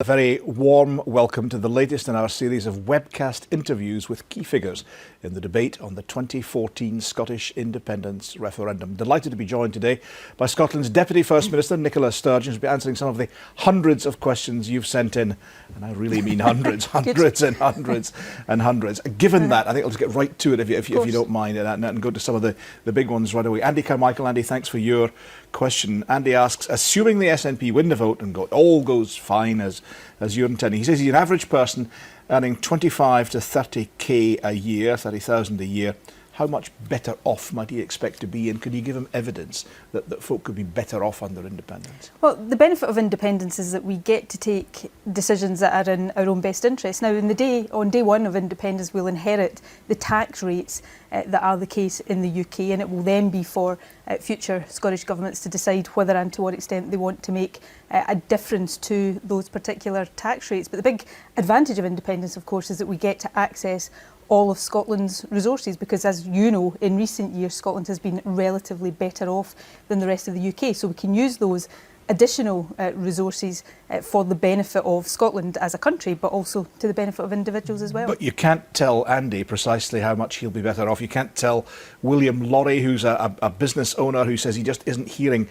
A very warm welcome to the latest in our series of webcast interviews with key figures in the debate on the 2014 Scottish independence referendum. Delighted to be joined today by Scotland's Deputy First Minister, Nicola Sturgeon, who's been answering some of the hundreds of questions you've sent in. And I really mean hundreds, hundreds and hundreds and hundreds. Given that, I think I'll just get right to it if you don't mind, and go to some of the big ones right away. Andy Carmichael, Andy, thanks for your question. Andy asks, assuming the SNP win the vote and all goes fine as you're intending. He says he's an average person earning 25 to 30k a year, 30,000 a year. How much better off might he expect to be, and could you give him evidence that folk could be better off under independence? Well, the benefit of independence is that we get to take decisions that are in our own best interest. Now, on day one of independence, we'll inherit the tax rates that are the case in the UK, and it will then be for future Scottish governments to decide whether and to what extent they want to make a difference to those particular tax rates. But the big advantage of independence, of course, is that we get to access all of Scotland's resources, because, as you know, in recent years Scotland has been relatively better off than the rest of the UK, so we can use those additional resources for the benefit of Scotland as a country, but also to the benefit of individuals as well. But you can't tell Andy precisely how much he'll be better off. You can't tell William Laurie, who's a business owner, who says he just isn't hearing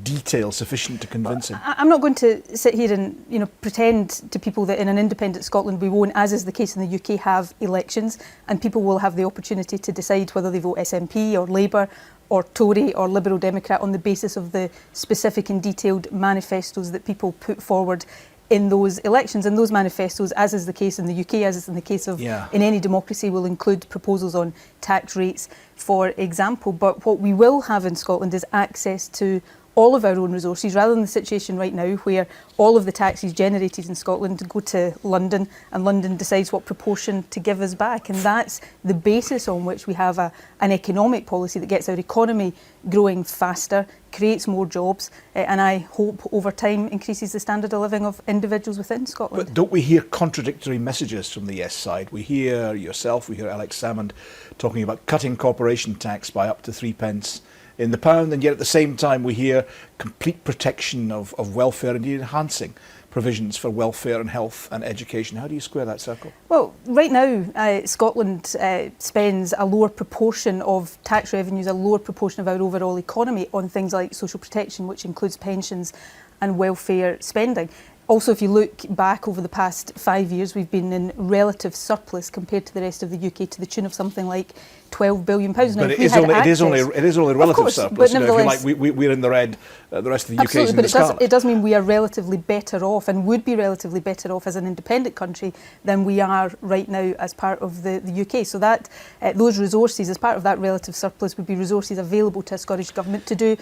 detail sufficient to convince him. I'm not going to sit here and pretend to people that in an independent Scotland we won't, as is the case in the UK, have elections, and people will have the opportunity to decide whether they vote SNP or Labour or Tory or Liberal Democrat on the basis of the specific and detailed manifestos that people put forward in those elections. And those manifestos, as is the case in the UK, as is in the case of in any democracy, will include proposals on tax rates, for example. But what we will have in Scotland is access to all of our own resources, rather than the situation right now where all of the taxes generated in Scotland go to London and London decides what proportion to give us back. And that's the basis on which we have an economic policy that gets our economy growing faster, creates more jobs, and I hope over time increases the standard of living of individuals within Scotland. But don't we hear contradictory messages from the yes side? We hear yourself, we hear Alex Salmond talking about cutting corporation tax by up to 3 pence in the pound, and yet at the same time we hear complete protection of welfare, indeed enhancing provisions for welfare and health and education. How do you square that circle? Well, right now Scotland spends a lower proportion of tax revenues, a lower proportion of our overall economy on things like social protection, which includes pensions and welfare spending. Also, if you look back over the past 5 years, we've been in relative surplus compared to the rest of the UK, to the tune of something like £12 billion. But it is only relative surplus. But nevertheless, if you like, we're in the red. The rest of the UK is in the scarlet. It does mean we are relatively better off, and would be relatively better off as an independent country than we are right now as part of the UK. So that those resources, as part of that relative surplus, would be resources available to a Scottish Government to do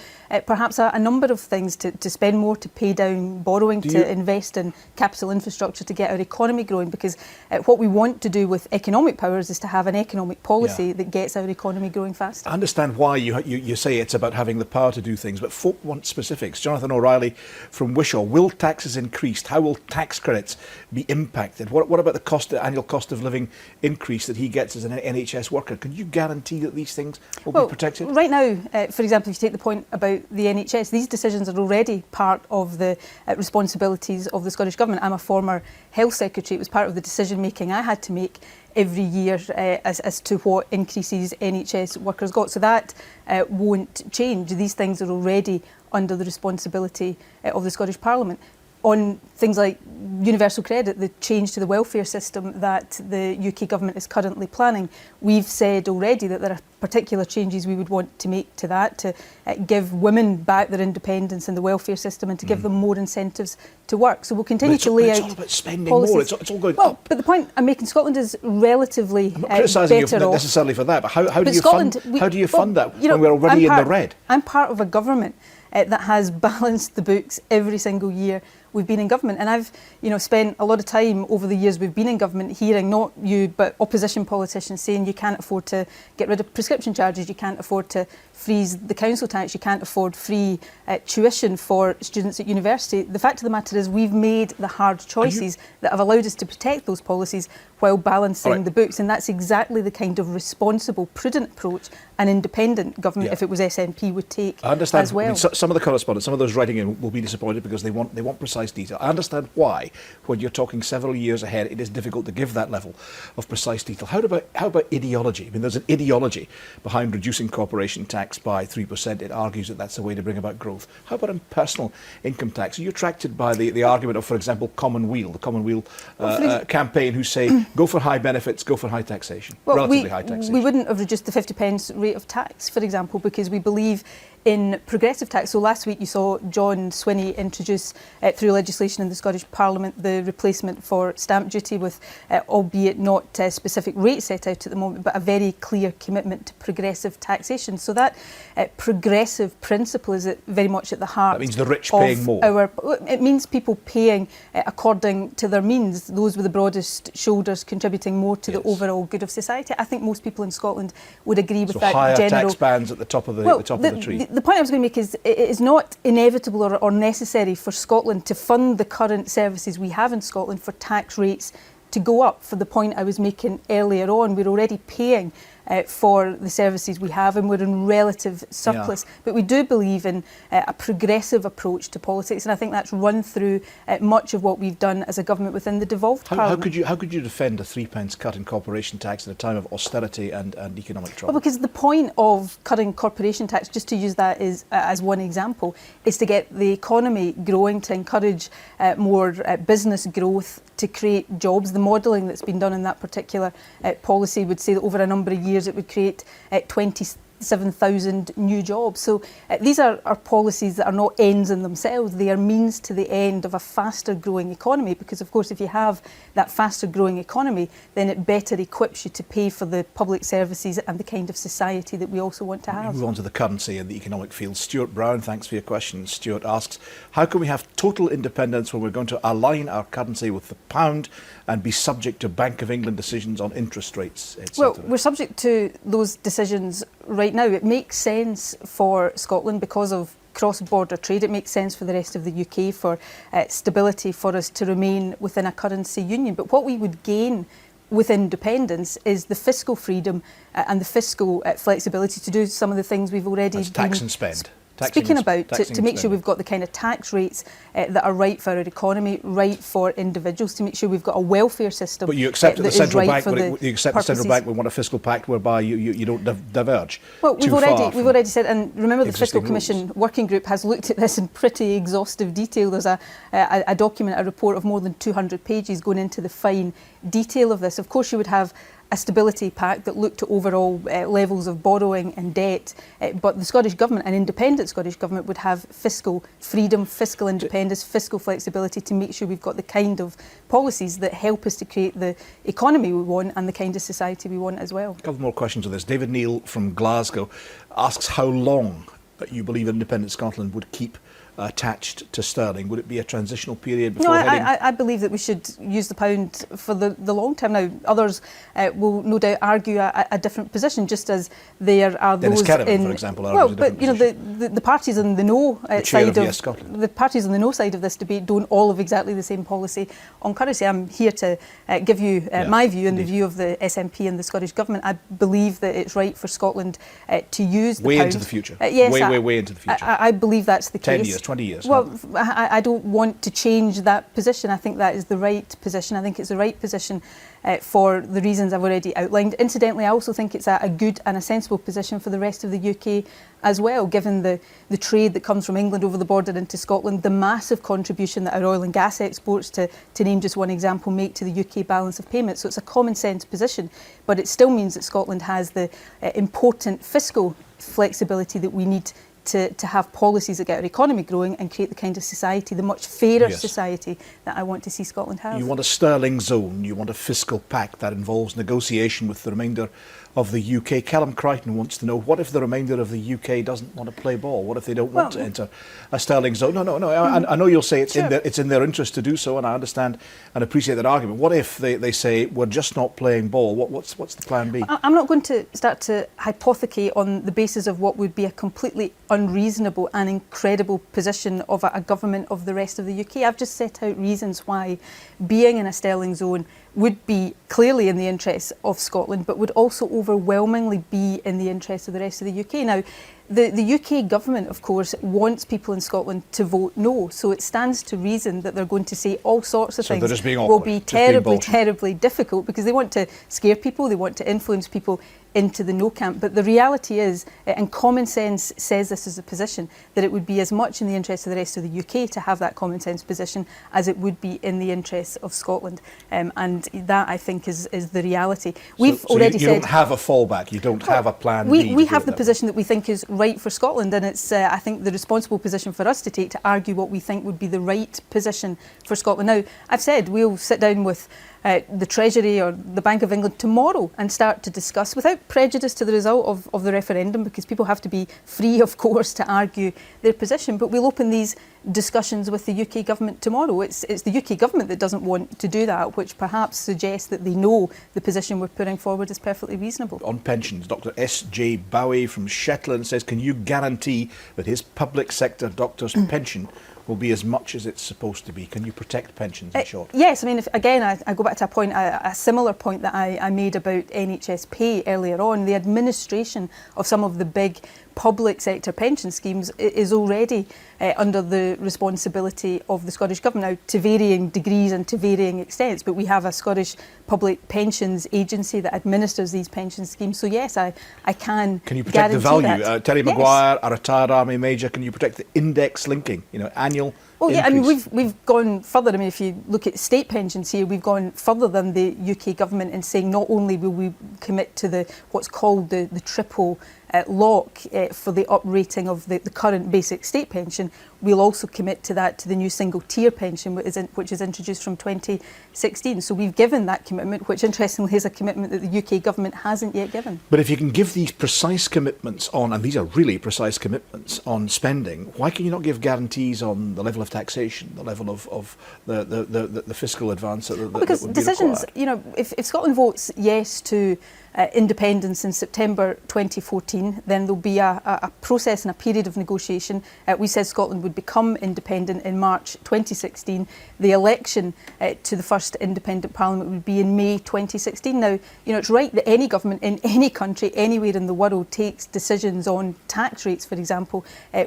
perhaps a number of things, to spend more, to pay down borrowing, to invest in capital infrastructure to get our economy growing, because what we want to do with economic powers is to have an economic policy that gets our economy growing faster. I understand why you say it's about having the power to do things, but folk want specifics. Jonathan O'Reilly from Wishaw, will taxes increase? How will tax credits be impacted? What about the annual cost of living increase that he gets as an NHS worker? Can you guarantee that these things will be protected? Right now, for example, if you take the point about the NHS, these decisions are already part of the responsibilities of the Scottish Government. I'm a former Health Secretary. It was part of the decision making I had to make every year as to what increases NHS workers got. So that won't change. These things are already under the responsibility of the Scottish Parliament. On things like universal credit, the change to the welfare system that the UK Government is currently planning, we've said already that there are particular changes we would want to make to that, to give women back their independence in the welfare system and to give them more incentives to work. So we'll continue to lay out. It's all about spending more. It's all going up. But the point I'm making, Scotland is relatively better off. I'm not criticising you not necessarily for that, but how do you fund that when we're already in the red? I'm part of a government that has balanced the books every single year we've been in government. And I've spent a lot of time over the years we've been in government hearing, not you, but opposition politicians saying you can't afford to get rid of prescription charges, you can't afford to freeze the council tax, you can't afford free tuition for students at university. The fact of the matter is we've made the hard choices that have allowed us to protect those policies while balancing Right. the books, and that's exactly the kind of responsible, prudent approach an independent government, if it was SNP, would take I understand. as well. I mean, some of the correspondents, some of those writing in will be disappointed because they want precise detail. I understand why, when you're talking several years ahead, it is difficult to give that level of precise detail. How about ideology? I mean, there's an ideology behind reducing corporation tax by 3%. It argues that that's a way to bring about growth. How about in personal income tax? Are you attracted by the argument of, for example, the Commonweal campaign, who say go for high benefits, go for high taxation, relatively high taxation? We wouldn't have reduced the 50 pence rate of tax, for example, because we believe in progressive tax. So last week you saw John Swinney introduce through legislation in the Scottish Parliament the replacement for stamp duty with, albeit not specific rates set out at the moment, but a very clear commitment to progressive taxation. So that progressive principle is very much at the heart. That means the rich paying more. It means people paying according to their means, those with the broadest shoulders contributing more to the overall good of society. I think most people in Scotland would agree with that higher general... tax bands at the top of the tree. The point I was going to make is it is not inevitable or necessary for Scotland to fund the current services we have in Scotland for tax rates to go up. For the point I was making earlier on, we're already paying for the services we have, and we're in relative surplus. But we do believe in a progressive approach to politics, and I think that's run through much of what we've done as a government within the devolved Parliament. How could you defend a 3 pence cut in corporation tax at a time of austerity and economic trouble? Well, because the point of cutting corporation tax, just to use that as one example, is to get the economy growing, to encourage more business growth, to create jobs. The modelling that's been done in that particular policy would say that over a number of years it would create 27,000 new jobs. So these are policies that are not ends in themselves. They are means to the end of a faster growing economy, because of course if you have that faster growing economy, then it better equips you to pay for the public services and the kind of society that we also want to have. Move on to the currency and the economic field. Stuart Brown, thanks for your question. Stuart asks, how can we have total independence when we're going to align our currency with the pound and be subject to Bank of England decisions on interest rates, etc.? Well, we're subject to those decisions right now. It makes sense for Scotland because of cross-border trade. It makes sense for the rest of the UK for stability, for us to remain within a currency union. But what we would gain with independence is the fiscal freedom and the fiscal flexibility to do some of the things we've already been tax and spend. Speaking about, to make sure we've got the kind of tax rates that are right for our economy, right for individuals, to make sure we've got a welfare system. But you accept that the central bank, the central bank would want a fiscal pact whereby you don't diverge. Well, we've already said, and remember the Fiscal Commission working group has looked at this in pretty exhaustive detail. There's a document, a report of more than 200 pages going into the fine detail of this. Of course, you would have a stability pact that looked at overall levels of borrowing and debt, but the Scottish Government, an independent Scottish Government, would have fiscal freedom, fiscal independence, fiscal flexibility to make sure we've got the kind of policies that help us to create the economy we want and the kind of society we want as well. A couple more questions on this. David Neal from Glasgow asks how long you believe independent Scotland would keep attached to sterling. Would it be a transitional period before I believe that we should use the pound for the long term. Now, others will no doubt argue a different position, just as there are those for example, the parties on the no side of Scotland. The parties on the no side of this debate don't all have exactly the same policy on currency. I'm here to give you my view and the view of the SNP and the Scottish Government. I believe that it's right for Scotland to use the pound. Way into the future. Yes, way into the future. I believe that's the case. 10 years. 20 years. Well, I don't want to change that position. I think that is the right position. I think it's the right position for the reasons I've already outlined. Incidentally, I also think it's a good and a sensible position for the rest of the UK as well, given the trade that comes from England over the border into Scotland, the massive contribution that our oil and gas exports, to name just one example, make to the UK balance of payments. So it's a common sense position, but it still means that Scotland has the important fiscal flexibility that we need to have policies that get our economy growing and create the kind of society, the much fairer society that I want to see Scotland have. You want a sterling zone, you want a fiscal pact that involves negotiation with the remainder of the UK. Callum Crichton wants to know, what if the remainder of the UK doesn't want to play ball? What if they don't want to enter a sterling zone? No. I know you'll say it's in their interest to do so, and I understand and appreciate that argument. What if they say, we're just not playing ball? What's the plan B? I'm not going to start to hypothecate on the basis of what would be a completely unreasonable and incredible position of a government of the rest of the UK. I've just set out reasons why being in a sterling zone would be clearly in the interests of Scotland, but would also overwhelmingly be in the interests of the rest of the UK. Now, the UK government, of course, wants people in Scotland to vote no, so it stands to reason that they're going to say all sorts of things will be terribly difficult, because they want to scare people, they want to influence people into the no camp. But the reality is, and common sense says this is a position, that it would be as much in the interest of the rest of the UK to have that common sense position as it would be in the interests of Scotland. And that, I think, is the reality. We've already said... You don't have a fallback, you don't have a plan B. We have the position that we think is right for Scotland, and it's, I think, the responsible position for us to take to argue what we think would be the right position for Scotland. Now, I've said we'll sit down with the Treasury or the Bank of England tomorrow and start to discuss, without prejudice to the result of the referendum, because people have to be free, of course, to argue their position, but we'll open these discussions with the UK government tomorrow. It's the UK government that doesn't want to do that, which perhaps suggests that they know the position we're putting forward is perfectly reasonable. On pensions, Dr S.J. Bowie from Shetland says, can you guarantee that his public sector doctor's pension will be as much as it's supposed to be? Can you protect pensions, in short? Yes, I mean, I go back to a similar point that I made about NHS pay earlier on. The administration of some of the big public sector pension schemes is already under the responsibility of the Scottish Government, now to varying degrees and to varying extents, but we have a Scottish Public Pensions Agency that administers these pension schemes. So yes, I can you protect the value? Terry Yes. Maguire, a retired Army Major, can you protect the index linking, annual increase? I mean, we've gone further. I mean, if you look at state pensions here, we've gone further than the UK government in saying not only will we commit to what's called the triple lock for the uprating of the current basic state pension, we'll also commit to the new single tier pension, which is introduced from 2016. So we've given that commitment, which interestingly is a commitment that the UK government hasn't yet given. But if you can give these precise commitments on, and these are really precise commitments on spending, why can you not give guarantees on the level of taxation, the level of the fiscal advance that would be required? Because decisions, if Scotland votes yes to independence in September 2014, then there'll be a process and a period of negotiation. We said Scotland would become independent in March 2016. The election to the first independent parliament would be in May 2016. Now, it's right that any government in any country, anywhere in the world, takes decisions on tax rates, for example,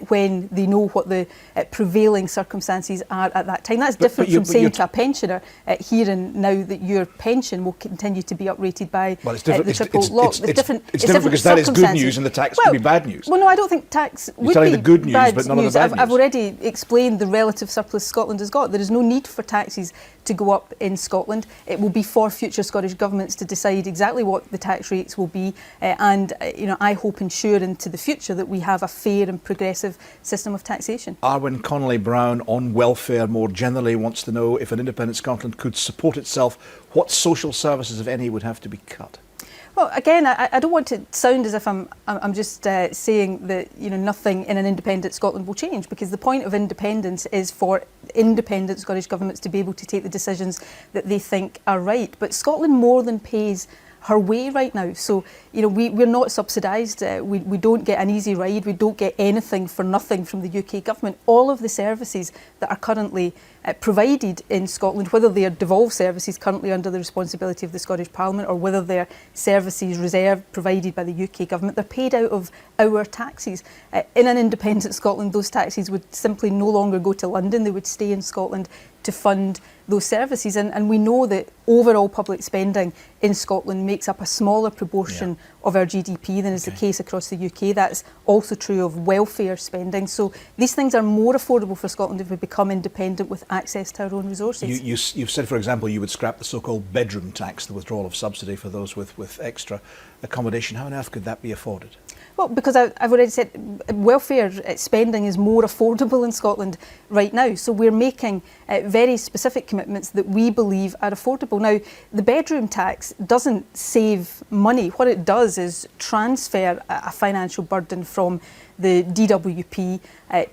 when they know what the prevailing circumstances are at that time. That's different from saying to a pensioner here and now that your pension will continue to be uprated by the triple lock. It's different because that is good news and the tax can be bad news. Well, no, I don't think tax would be the good news, bad but none of news. the bad news. I've already explained the relative surplus Scotland has got. There is no need for taxes to go up in Scotland. It will be for future Scottish governments to decide exactly what the tax rates will be, and I hope ensure into the future that we have a fair and progressive system of taxation. Arwyn Connolly-Brown on welfare more generally wants to know if an independent Scotland could support itself, what social services, if any, would have to be cut? Well, again, I don't want to sound as if I'm just saying that nothing in an independent Scotland will change, because the point of independence is for independent Scottish governments to be able to take the decisions that they think are right. But Scotland more than pays her way right now. So, we're not subsidised. We don't get an easy ride. We don't get anything for nothing from the UK government. All of the services that are currently provided in Scotland, whether they are devolved services currently under the responsibility of the Scottish Parliament, or whether they're services reserved provided by the UK government, they're paid out of our taxes. In an independent Scotland, those taxes would simply no longer go to London. They would stay in Scotland to fund those services, and we know that overall public spending in Scotland makes up a smaller proportion of our GDP than is the case across the UK. That's also true of welfare spending. So these things are more affordable for Scotland if we become independent with access to our own resources. You've said, for example, you would scrap the so-called bedroom tax, the withdrawal of subsidy for those with extra accommodation. How on earth could that be afforded? Well, because I've already said welfare spending is more affordable in Scotland right now. So we're making very specific commitments that we believe are affordable. Now, the bedroom tax doesn't save money. What it does is transfer a financial burden from the DWP,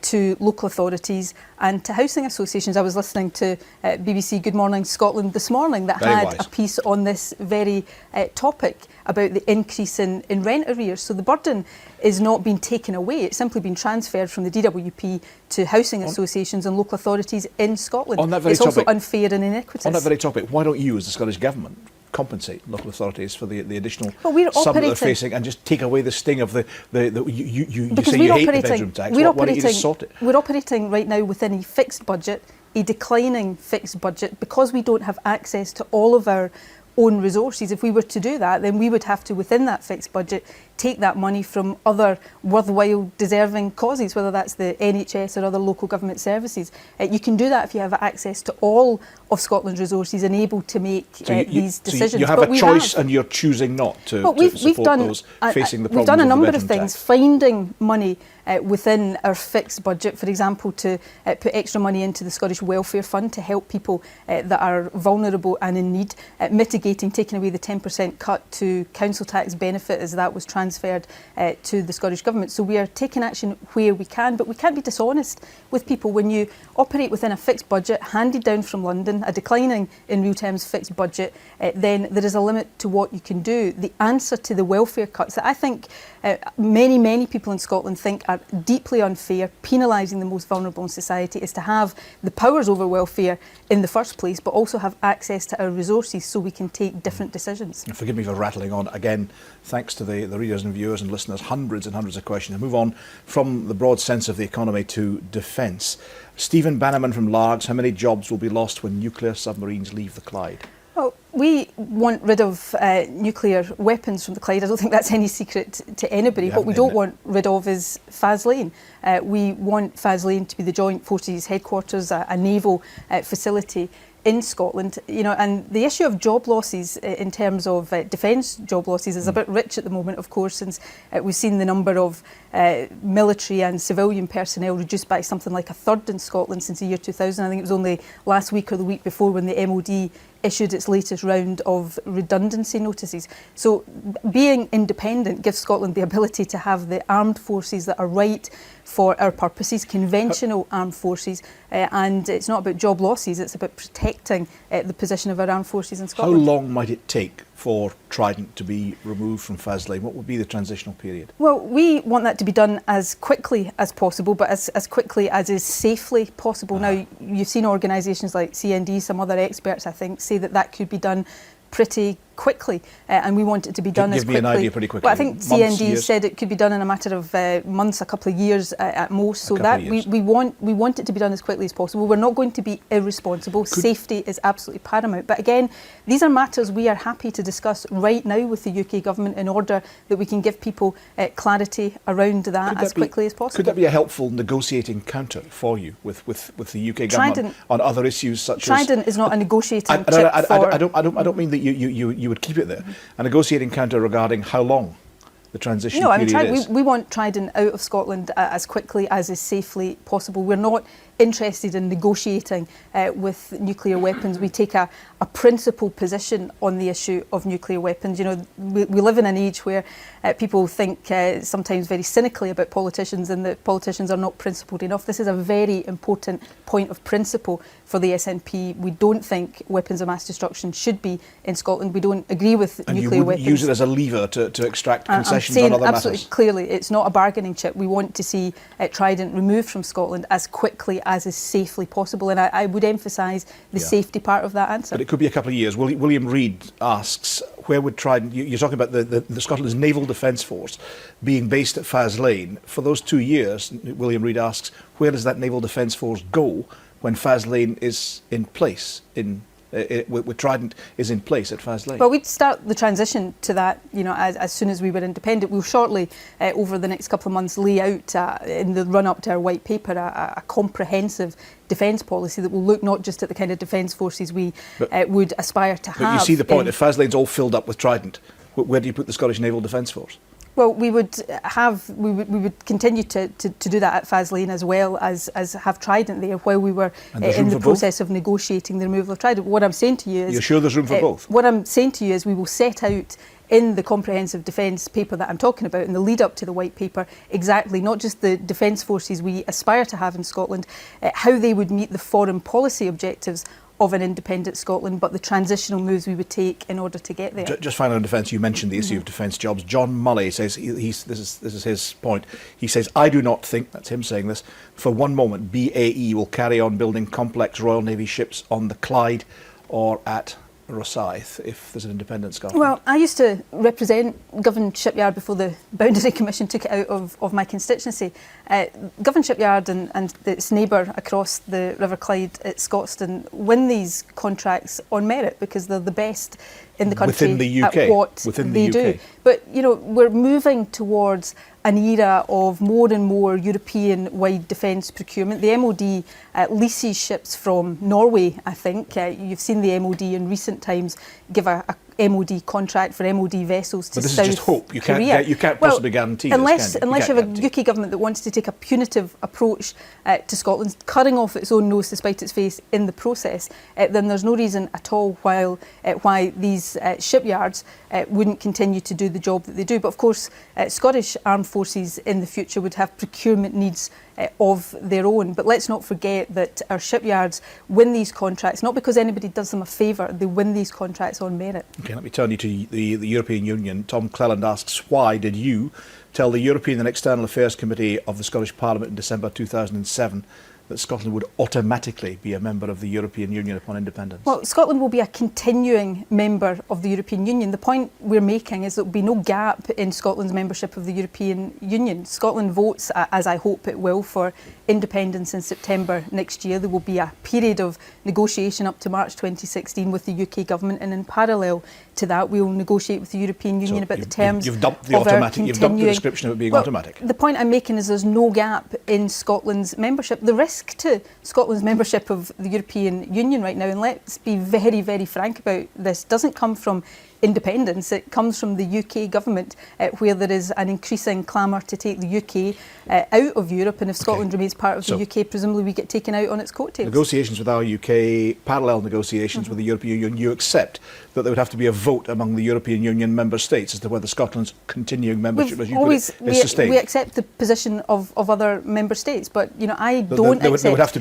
to local authorities and to housing associations. I was listening to BBC Good Morning Scotland this morning that had a piece on this very topic about the increase in rent arrears. So the burden is not being taken away, it's simply been transferred from the DWP to housing associations and local authorities in Scotland. On that very it's topic, also unfair and iniquitous. On that very topic, why don't you, as the Scottish Government, compensate local authorities for the additional sum that they're facing and just take away the sting of you say you hate the bedroom tax. Why don't you just sort it? We're operating right now within a fixed budget, a declining fixed budget, because we don't have access to all of our own resources. If we were to do that, then we would have to, within that fixed budget, take that money from other worthwhile, deserving causes, whether that's the NHS or other local government services. You can do that if you have access to all of Scotland's resources and able to make these decisions. So you have a choice and you're choosing not to support those facing the problems. We've done a number of things, finding money within our fixed budget, for example, to put extra money into the Scottish Welfare Fund to help people that are vulnerable and in need, mitigating, taking away the 10% cut to council tax benefit as that was transferred to the Scottish Government. So we are taking action where we can, but we can't be dishonest with people. When you operate within a fixed budget handed down from London, a declining in real terms fixed budget, then there is a limit to what you can do. The answer to the welfare cuts that I think many people in Scotland think are deeply unfair, penalising the most vulnerable in society, is to have the powers over welfare in the first place, but also have access to our resources so we can take different decisions. And forgive me for rattling on again. Thanks to the readers and viewers and listeners, hundreds and hundreds of questions. I move on from the broad sense of the economy to defence. Stephen Bannerman from Largs, how many jobs will be lost when nuclear submarines leave the Clyde? Well, we want rid of nuclear weapons from the Clyde. I don't think that's any secret to anybody. What we don't want rid of is Faslane. We want Faslane to be the Joint Forces headquarters, a naval facility in Scotland, and the issue of job losses in terms of defence job losses is a bit rich at the moment, of course, since we've seen the number of military and civilian personnel reduced by something like a third in Scotland since the year 2000. I think it was only last week or the week before when the MOD issued its latest round of redundancy notices. So being independent gives Scotland the ability to have the armed forces that are right for our purposes, conventional armed forces, and it's not about job losses, it's about protecting the position of our armed forces in Scotland. How long might it take for Trident to be removed from Faslane? What would be the transitional period? Well, we want that to be done as quickly as possible, but as quickly as is safely possible. Now, you've seen organisations like CND, some other experts, I think, say that could be done pretty quickly, and we want it to be done as quickly. Give me an idea pretty quickly. Well, I think CND said it could be done in a matter of months, a couple of years at most. So that we want it to be done as quickly as possible. We're not going to be irresponsible. Safety is absolutely paramount. But again, these are matters we are happy to discuss right now with the UK government in order that we can give people clarity around that as quickly as possible. Could that be a helpful negotiating counter for you with the UK government on other issues such as Trident is not a negotiating chip I don't mean that you would keep it there. A negotiating counter regarding how long the transition period is. We want Trident out of Scotland as quickly as is safely possible. We're not interested in negotiating with nuclear weapons. We take a principled position on the issue of nuclear weapons. We live in an age where people think sometimes very cynically about politicians and that politicians are not principled enough. This is a very important point of principle for the SNP. We don't think weapons of mass destruction should be in Scotland. We don't agree with nuclear weapons. And you wouldn't use it as a lever to extract concessions on other absolutely matters? Clearly, it's not a bargaining chip. We want to see Trident removed from Scotland as quickly as is safely possible, and I would emphasise the safety part of that answer. But it could be a couple of years. William Reid asks, where would Trident, you're talking about the Scotland's Naval Defence Force being based at Faslane. For those 2 years, William Reid asks, where does that Naval Defence Force go when Faslane is in place, with Trident is in place at Faslane? Well, we'd start the transition to that, as soon as we were independent. We'll shortly, over the next couple of months, lay out in the run-up to our white paper a comprehensive defence policy that will look not just at the kind of defence forces we would aspire to have. But you see the point, if Faslane's all filled up with Trident, where do you put the Scottish Naval Defence Force? Well, we would continue to do that at Faslane as well as have Trident there while we were in the process of negotiating the removal of Trident. What I'm saying to you is... You're sure there's room for both? What I'm saying to you is we will set out in the comprehensive defence paper that I'm talking about, in the lead up to the white paper, exactly, not just the defence forces we aspire to have in Scotland, how they would meet the foreign policy objectives of an independent Scotland, but the transitional moves we would take in order to get there. Just finally on defence, you mentioned the issue of defence jobs. John Mully says, this is his point, he says, I do not think, that's him saying this, for one moment BAE will carry on building complex Royal Navy ships on the Clyde or at Rosyth if there's an independent Scotland. Well, I used to represent Govan Shipyard before the Boundary Commission took it out of my constituency. Govan Shipyard and its neighbour across the River Clyde at Scotstoun win these contracts on merit because they're the best in the country within the UK, at what they do. But you know, we're moving towards an era of more and more European-wide defence procurement. The MOD leases ships from Norway, I think. You've seen the MOD in recent times give a MOD contract for MOD vessels to South Korea. But this is just hope. You can't possibly guarantee unless this, can you? Unless you have a UK government that wants to take a punitive approach to Scotland, cutting off its own nose to spite its face in the process, then there's no reason at all why these shipyards wouldn't continue to do the job that they do. But of course, Scottish Armed Forces in the future would have procurement needs of their own. But let's not forget that our shipyards win these contracts, not because anybody does them a favour, they win these contracts on merit. Okay, let me turn you to the European Union. Tom Cleland asks, why did you tell the European and External Affairs Committee of the Scottish Parliament in December 2007 that Scotland would automatically be a member of the European Union upon independence? Well, Scotland will be a continuing member of the European Union. The point we're making is there will be no gap in Scotland's membership of the European Union. Scotland votes, as I hope it will, for independence in September next year. There will be a period of negotiation up to March 2016 with the UK government, and in parallel to that we will negotiate with the European Union about the terms you've dumped the of automatic, our you've dumped the description of it being automatic. The point I'm making is there's no gap in Scotland's membership. The risk to Scotland's membership of the European Union right now, and let's be very, very frank about this, doesn't come from independence. It comes from the UK government, where there is an increasing clamour to take the UK out of Europe, and if Scotland remains part of the UK, presumably we get taken out on its coattails. Negotiations with our UK, parallel negotiations with the European Union, you accept that there would have to be a vote among the European Union member states as to whether Scotland's continuing membership, as you put it, is sustained? We accept the position of other member states, but you know, I don't accept... There would have to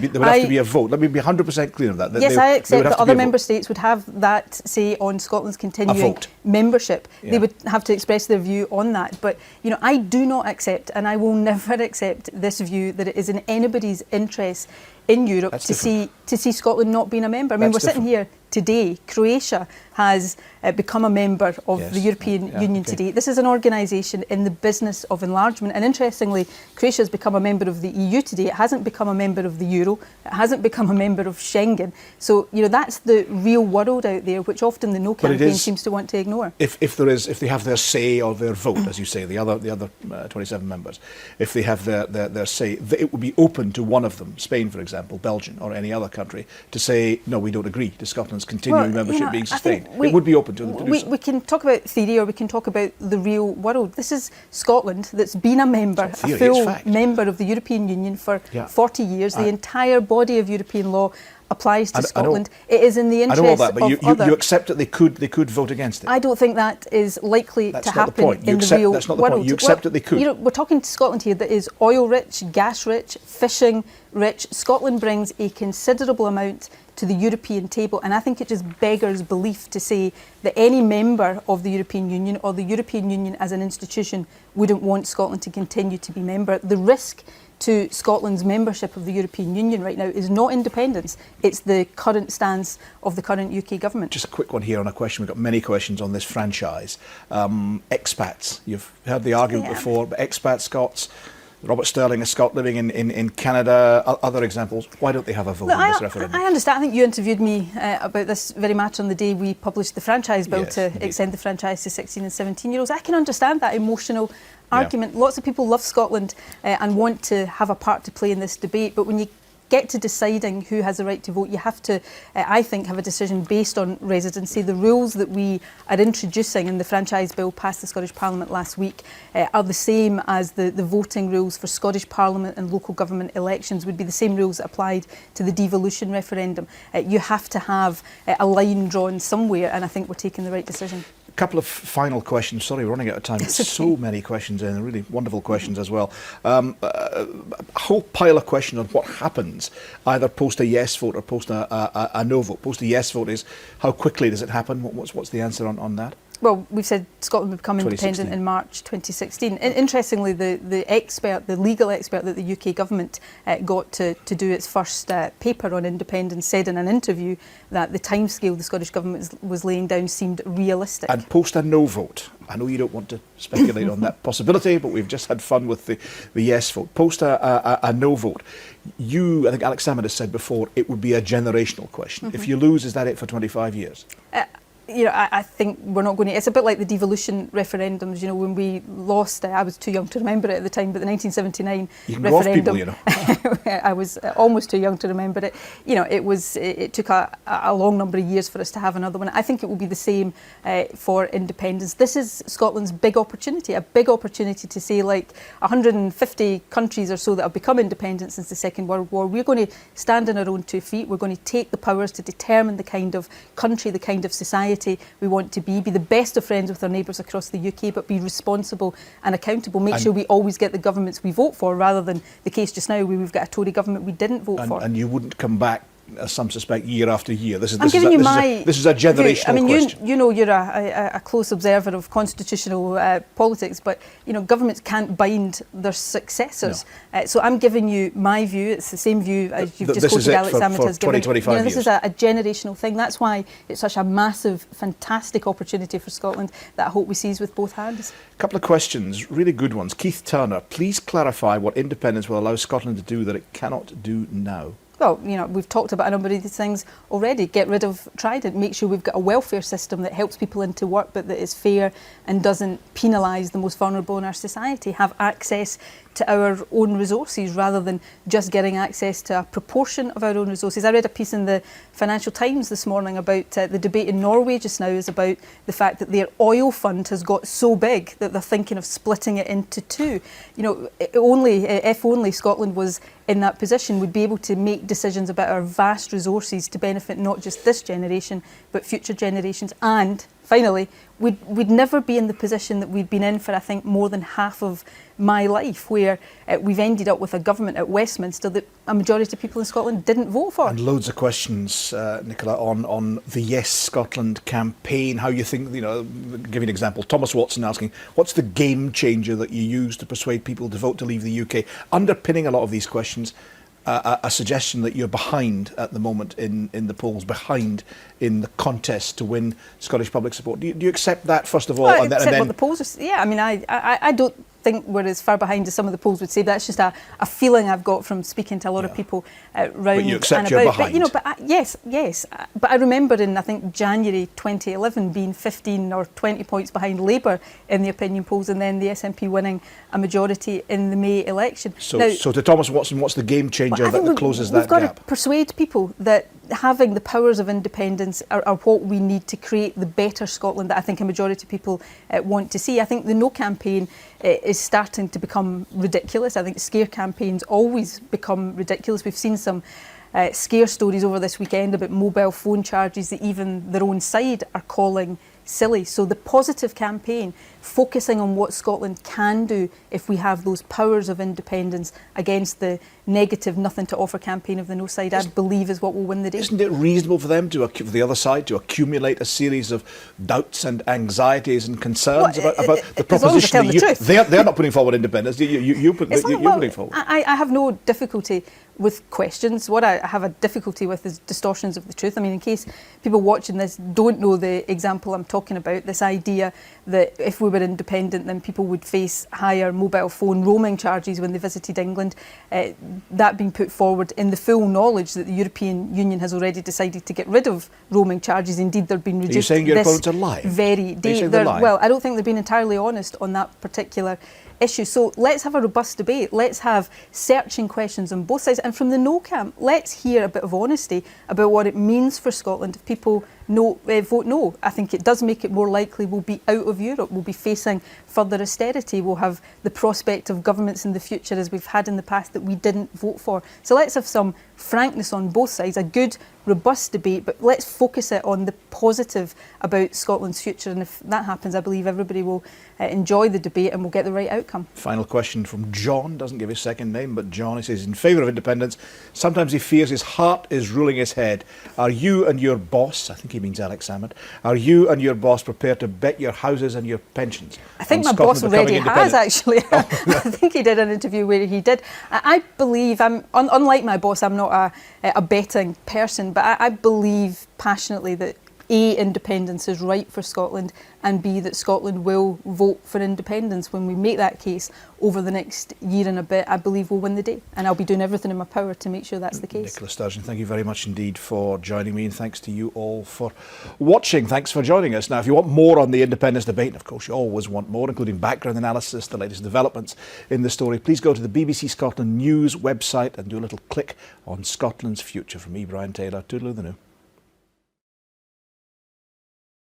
be a vote. Let me be 100% clear on that. Yes, I accept that other member states would have that say on Scotland's continuing membership. They would have to express their view on that. But you know, I do not accept, and I will never accept this view that it is in anybody's interest in Europe to see Scotland not being a member. I mean, we're sitting here today. Croatia has become a member of the European Union today. This is an organisation in the business of enlargement, and interestingly, Croatia has become a member of the EU today. It hasn't become a member of the Euro. It hasn't become a member of Schengen. So you know, that's the real world out there, which often the No campaign seems to want to ignore. If they have their say or their vote, as you say, the other 27 members, if they have their say, it would be open to one of them, Spain, for example, Belgium, or any other country, to say no, we don't agree to Scotland's continuing membership being sustained. It would be open to them to do so. We can talk about theory, or we can talk about the real world. This is Scotland that's been a member, a full member of the European Union for 40 years. The entire body of European law applies to Scotland. It is in the interest of others. You accept that they could vote against it? I don't think that is likely to happen in the real world. That's not the point. You accept that they could? You know, we're talking to Scotland here that is oil-rich, gas-rich, fishing-rich. Scotland brings a considerable amount to the European table, and I think it just beggars belief to say that any member of the European Union or the European Union as an institution wouldn't want Scotland to continue to be member. The risk to Scotland's membership of the European Union right now is not independence, it's the current stance of the current UK government. Just a quick one here on a question. We've got many questions on this franchise. Expats, you've heard the argument before, but expat Scots, Robert Sterling, a Scot living in Canada, other examples, why don't they have a vote in this referendum? I understand. I think you interviewed me about this very much on the day we published the franchise bill to extend the franchise to 16 and 17-year-olds. I can understand that emotional argument. Lots of people love Scotland and want to have a part to play in this debate, but when you get to deciding who has the right to vote, you have to, I think, have a decision based on residency. The rules that we are introducing in the franchise bill passed the Scottish Parliament last week are the same as the voting rules for Scottish Parliament and local government elections, would be the same rules that applied to the devolution referendum. You have to have a line drawn somewhere, and I think we're taking the right decision. A couple of final questions. Sorry, we're running out of time. So many questions and really wonderful questions as well. A whole pile of questions on what happens, either post a yes vote or post a no vote. Post a yes vote is how quickly does it happen? What's the answer on that? Well, we've said Scotland would become independent in March 2016. Interestingly, the legal expert that the UK government got to do its first paper on independence said in an interview that the timescale the Scottish government was laying down seemed realistic. And post a no vote. I know you don't want to speculate on that possibility, but we've just had fun with the yes vote. Post a no vote. I think Alex Salmond has said before, it would be a generational question. If you lose, is that it for 25 years? I think we're not going to. It's a bit like the devolution referendums. When we lost, I was too young to remember it at the time, but the 1979 you can referendum. Go off people, I was almost too young to remember it. It took a long number of years for us to have another one. I think it will be the same for independence. This is Scotland's big opportunity, a big opportunity to say, like 150 countries or so that have become independent since the Second World War. We're going to stand on our own 2 feet. We're going to take the powers to determine the kind of country, the kind of society we want to be the best of friends with our neighbours across the UK, but be responsible and accountable. Make sure we always get the governments we vote for, rather than the case just now where we've got a Tory government we didn't vote for. And you wouldn't come back, as some suspect, year after year. This is a generational question. You're a close observer of constitutional politics, but governments can't bind their successors. No. So I'm giving you my view. It's the same view as you've just quoted Alex Salmond has given. 25 years. This is a generational thing. That's why it's such a massive, fantastic opportunity for Scotland that I hope we seize with both hands. A couple of questions, really good ones. Keith Turner, please clarify what independence will allow Scotland to do that it cannot do now. Well, we've talked about a number of these things already. Get rid of Trident, make sure we've got a welfare system that helps people into work but that is fair and doesn't penalise the most vulnerable in our society. Have access to our own resources rather than just getting access to a proportion of our own resources. I read a piece in the Financial Times this morning about the debate in Norway just now is about the fact that their oil fund has got so big that they're thinking of splitting it into 2. If only Scotland was in that position, we'd be able to make decisions about our vast resources to benefit not just this generation but future generations. And finally, we'd never be in the position that we've been in for, I think, more than half of my life, where we've ended up with a government at Westminster that a majority of people in Scotland didn't vote for. And loads of questions, Nicola, on the Yes Scotland campaign, how you think, give you an example. Thomas Watson asking, what's the game changer that you use to persuade people to vote to leave the UK? Underpinning a lot of these questions, a suggestion that you're behind at the moment in the polls, behind in the contest to win Scottish public support. Do you accept that, first of all? Well, what the polls are. Yeah, I don't think we're as far behind as some of the polls would say. That's just a feeling I've got from speaking to a lot of people round but you accept and you're about. Behind. Yes. But I remember in, I think, January 2011 being 15 or 20 points behind Labour in the opinion polls, and then the SNP winning a majority in the May election. So to Thomas Watson, what's the game changer that closes that gap? We've got to persuade people that having the powers of independence are what we need to create the better Scotland that I think a majority of people want to see. I think the No campaign is starting to become ridiculous. I think scare campaigns always become ridiculous. We've seen some scare stories over this weekend about mobile phone charges that even their own side are calling silly. So the positive campaign, focusing on what Scotland can do if we have those powers of independence against the negative, nothing to offer campaign of the No side, I believe is what will win the day. Isn't it reasonable for them for the other side to accumulate a series of doubts and anxieties and concerns about the proposition? They're not putting forward independence. You're putting forward. I have no difficulty with questions. What I have a difficulty with is distortions of the truth. In case people watching this don't know the example I'm talking about, this idea that if we were independent then people would face higher mobile phone roaming charges when they visited England, that being put forward in the full knowledge that the European Union has already decided to get rid of roaming charges. Indeed, they're being reduced. Are you saying your opponents are lying? Very day. Well, I don't think they're being entirely honest on that particular issue. So let's have a robust debate. Let's have searching questions on both sides. And from the No camp, let's hear a bit of honesty about what it means for Scotland if people vote no. I think it does make it more likely we'll be out of Europe, we'll be facing further austerity, we'll have the prospect of governments in the future as we've had in the past that we didn't vote for. So let's have some frankness on both sides, a good, robust debate, but let's focus it on the positive about Scotland's future. And if that happens, I believe everybody will enjoy the debate and will get the right outcome. Final question from John, doesn't give his second name, but John, he says, in favour of independence, sometimes he fears his heart is ruling his head. Are you and your boss, I think he means Alex Salmond, are you and your boss prepared to bet your houses and your pensions? I think my boss already has, actually. I think he did an interview where he did. I believe, unlike my boss, I'm not a betting person, but I believe passionately that A, independence is right for Scotland, and B, that Scotland will vote for independence. When we make that case over the next year and a bit, I believe we'll win the day, and I'll be doing everything in my power to make sure that's the case. Nicola Sturgeon, thank you very much indeed for joining me, and thanks to you all for watching. Thanks for joining us. Now, if you want more on the independence debate, and of course you always want more, including background analysis, the latest developments in the story, please go to the BBC Scotland News website and do a little click on Scotland's future. From me, Brian Taylor, toodaloo the new.